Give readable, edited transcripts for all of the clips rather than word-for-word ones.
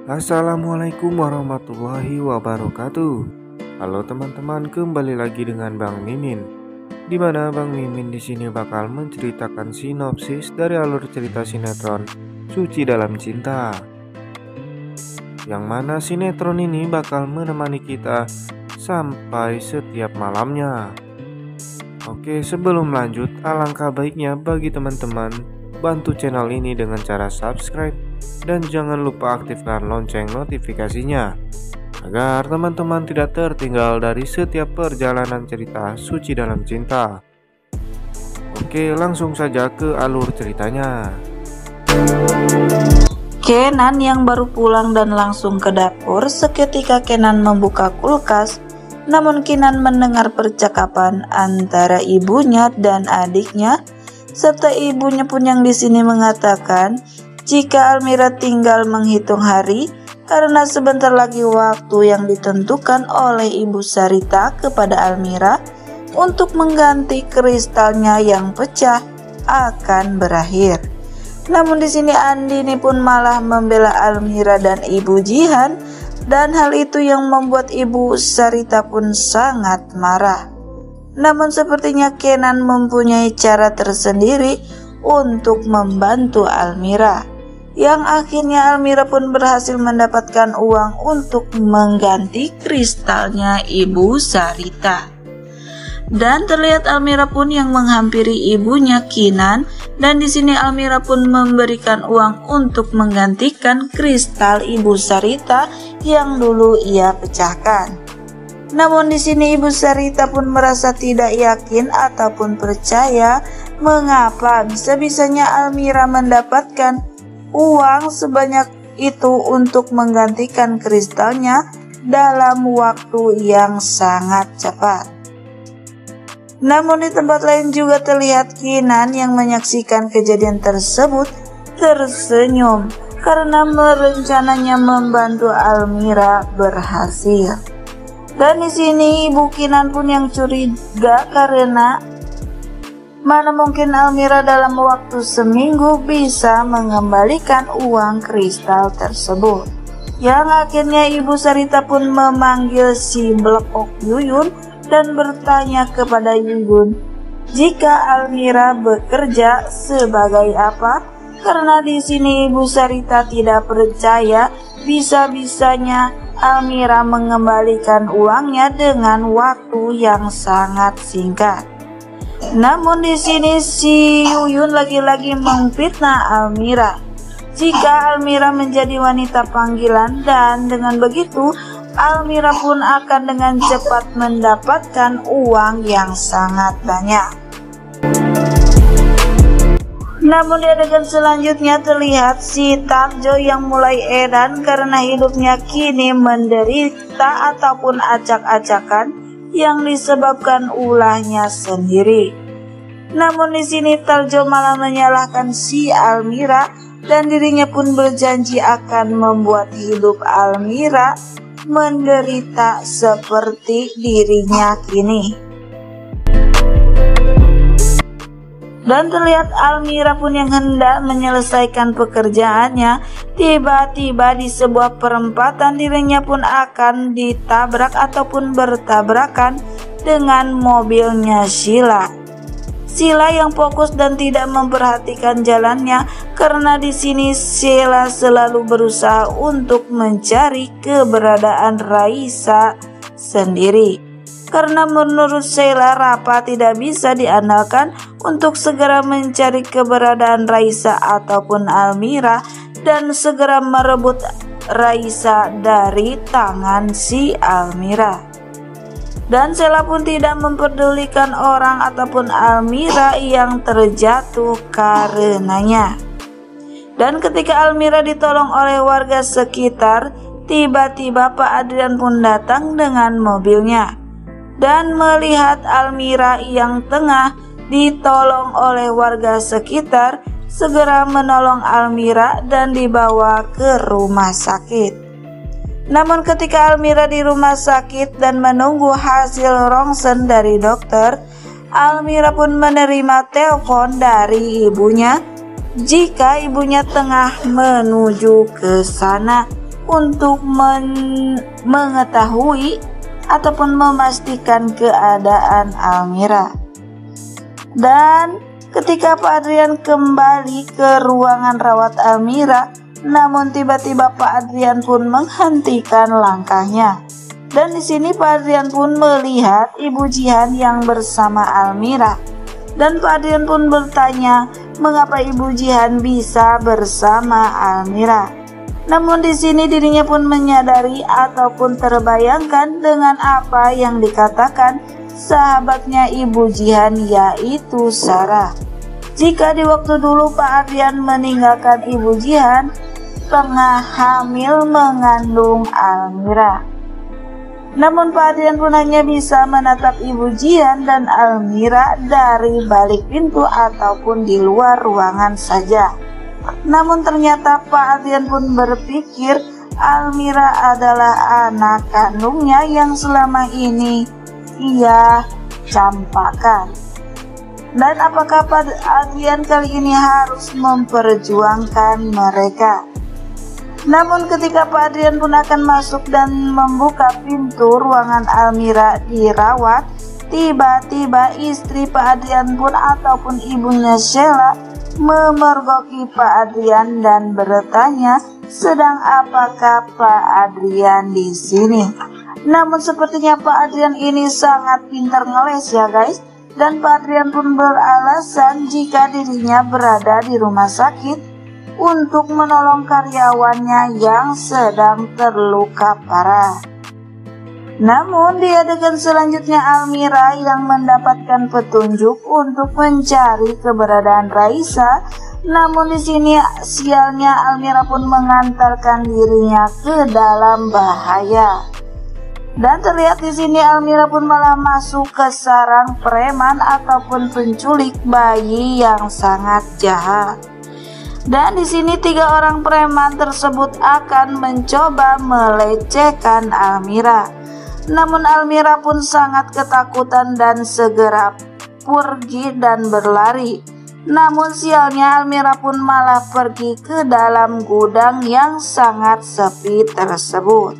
Assalamualaikum warahmatullahi wabarakatuh. Halo teman-teman, kembali lagi dengan Bang Mimin. Di mana Bang Mimin di sini bakal menceritakan sinopsis dari alur cerita sinetron Suci Dalam Cinta. Yang mana sinetron ini bakal menemani kita sampai setiap malamnya. Oke, sebelum lanjut, alangkah baiknya bagi teman-teman bantu channel ini dengan cara subscribe dan jangan lupa aktifkan lonceng notifikasinya agar teman-teman tidak tertinggal dari setiap perjalanan cerita Suci Dalam Cinta. Oke, langsung saja ke alur ceritanya. Kenan yang baru pulang dan langsung ke dapur. Seketika Kenan membuka kulkas, namun Kenan mendengar percakapan antara ibunya dan adiknya, serta ibunya pun yang di sini mengatakan jika Almira tinggal menghitung hari karena sebentar lagi waktu yang ditentukan oleh Ibu Sarita kepada Almira untuk mengganti kristalnya yang pecah akan berakhir. Namun di sini Andini pun malah membela Almira dan Ibu Jihan, dan hal itu yang membuat Ibu Sarita pun sangat marah. Namun sepertinya Kenan mempunyai cara tersendiri untuk membantu Almira, yang akhirnya Almira pun berhasil mendapatkan uang untuk mengganti kristalnya Ibu Sarita. Dan terlihat Almira pun yang menghampiri ibunya Kenan, dan di sini Almira pun memberikan uang untuk menggantikan kristal Ibu Sarita yang dulu ia pecahkan. Namun di sini Ibu Sarita pun merasa tidak yakin ataupun percaya mengapa bisa-bisanya Almira mendapatkan uang sebanyak itu untuk menggantikan kristalnya dalam waktu yang sangat cepat. Namun di tempat lain juga terlihat Kenan yang menyaksikan kejadian tersebut tersenyum karena rencananya membantu Almira berhasil. Dan di sini Ibu Kenan pun yang curiga karena mana mungkin Almira dalam waktu seminggu bisa mengembalikan uang kristal tersebut. Yang akhirnya Ibu Sarita pun memanggil si Blekok Yuyun dan bertanya kepada Yuyun jika Almira bekerja sebagai apa, karena di sini Ibu Sarita tidak percaya bisa-bisanya Almira mengembalikan uangnya dengan waktu yang sangat singkat. Namun di sini si Yuyun lagi-lagi memfitnah Almira jika Almira menjadi wanita panggilan, dan dengan begitu Almira pun akan dengan cepat mendapatkan uang yang sangat banyak. Namun di adegan selanjutnya terlihat si Tarjo yang mulai edan karena hidupnya kini menderita ataupun acak-acakan yang disebabkan ulahnya sendiri. Namun di sini Tarjo malah menyalahkan si Almira, dan dirinya pun berjanji akan membuat hidup Almira menderita seperti dirinya kini. Dan terlihat Almira pun yang hendak menyelesaikan pekerjaannya, tiba-tiba di sebuah perempatan dirinya pun akan ditabrak ataupun bertabrakan dengan mobilnya Sheila. Sheila yang fokus dan tidak memperhatikan jalannya karena di sini Sheila selalu berusaha untuk mencari keberadaan Raisa sendiri. Karena menurut Sheila, Rapa tidak bisa diandalkan untuk segera mencari keberadaan Raisa ataupun Almira dan segera merebut Raisa dari tangan si Almira. Dan Sheila pun tidak memperdulikan orang ataupun Almira yang terjatuh karenanya. Dan ketika Almira ditolong oleh warga sekitar, tiba-tiba Pak Adrian pun datang dengan mobilnya dan melihat Almira yang tengah ditolong oleh warga sekitar, segera menolong Almira dan dibawa ke rumah sakit. Namun ketika Almira di rumah sakit dan menunggu hasil rongsen dari dokter, Almira pun menerima telepon dari ibunya jika ibunya tengah menuju ke sana untuk mengetahui ataupun memastikan keadaan Almira. Dan ketika Pak Adrian kembali ke ruangan rawat Almira, namun tiba-tiba Pak Adrian pun menghentikan langkahnya. Dan di sini Pak Adrian pun melihat Ibu Jihan yang bersama Almira. Dan Pak Adrian pun bertanya, mengapa Ibu Jihan bisa bersama Almira? Namun di sini dirinya pun menyadari ataupun terbayangkan dengan apa yang dikatakan sahabatnya Ibu Jihan, yaitu Sarah. Jika di waktu dulu Pak Adrian meninggalkan Ibu Jihan tengah hamil mengandung Almira. Namun Pak Adrian pun hanya bisa menatap Ibu Jihan dan Almira dari balik pintu ataupun di luar ruangan saja. Namun ternyata Pak Adrian pun berpikir Almira adalah anak kandungnya yang selama ini ia campakkan. Dan apakah Pak Adrian kali ini harus memperjuangkan mereka? Namun ketika Pak Adrian pun akan masuk dan membuka pintu ruangan Almira dirawat, tiba-tiba istri Pak Adrian pun ataupun ibunya Sheila memergoki Pak Adrian dan bertanya, sedang apakah Pak Adrian di sini? Namun sepertinya Pak Adrian ini sangat pintar ngeles ya guys. Dan Pak Adrian pun beralasan jika dirinya berada di rumah sakit untuk menolong karyawannya yang sedang terluka parah. Namun di adegan selanjutnya Almira yang mendapatkan petunjuk untuk mencari keberadaan Raisa. Namun di sini sialnya Almira pun mengantarkan dirinya ke dalam bahaya. Dan terlihat di sini Almira pun malah masuk ke sarang preman ataupun penculik bayi yang sangat jahat. Dan di sini 3 orang preman tersebut akan mencoba melecehkan Almira. Namun Almira pun sangat ketakutan dan segera pergi dan berlari. Namun sialnya Almira pun malah pergi ke dalam gudang yang sangat sepi tersebut.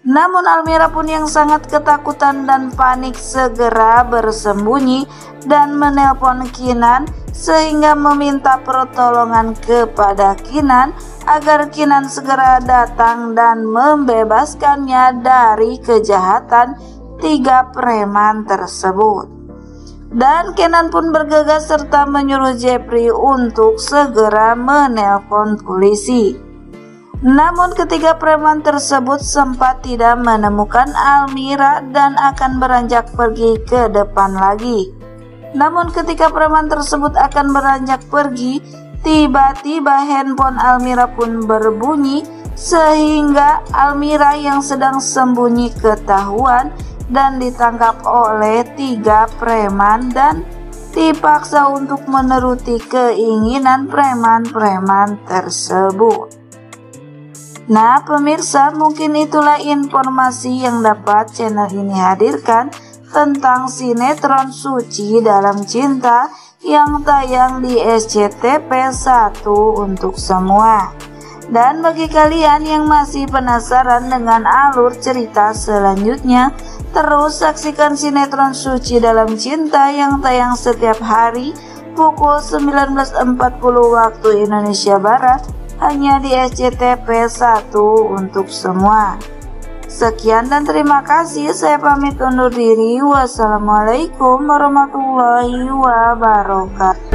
Namun Almira pun yang sangat ketakutan dan panik segera bersembunyi dan menelpon Kinan sehingga meminta pertolongan kepada Kinan agar Kinan segera datang dan membebaskannya dari kejahatan 3 preman tersebut. Dan Kenan pun bergegas serta menyuruh Jeffrey untuk segera menelpon polisi. Namun ketiga preman tersebut sempat tidak menemukan Almira dan akan beranjak pergi ke depan lagi. Namun ketika preman tersebut akan beranjak pergi, tiba-tiba handphone Almira pun berbunyi sehingga Almira yang sedang sembunyi ketahuan dan ditangkap oleh 3 preman dan dipaksa untuk menuruti keinginan preman-preman tersebut. Nah pemirsa, mungkin itulah informasi yang dapat channel ini hadirkan tentang sinetron Suci Dalam Cinta yang tayang di SCTV 1 untuk semua. Dan bagi kalian yang masih penasaran dengan alur cerita selanjutnya, terus saksikan sinetron Suci Dalam Cinta yang tayang setiap hari pukul 19.40 waktu Indonesia Barat hanya di SCTV 1 untuk semua. Sekian dan terima kasih, saya pamit undur diri. Wassalamualaikum warahmatullahi wabarakatuh.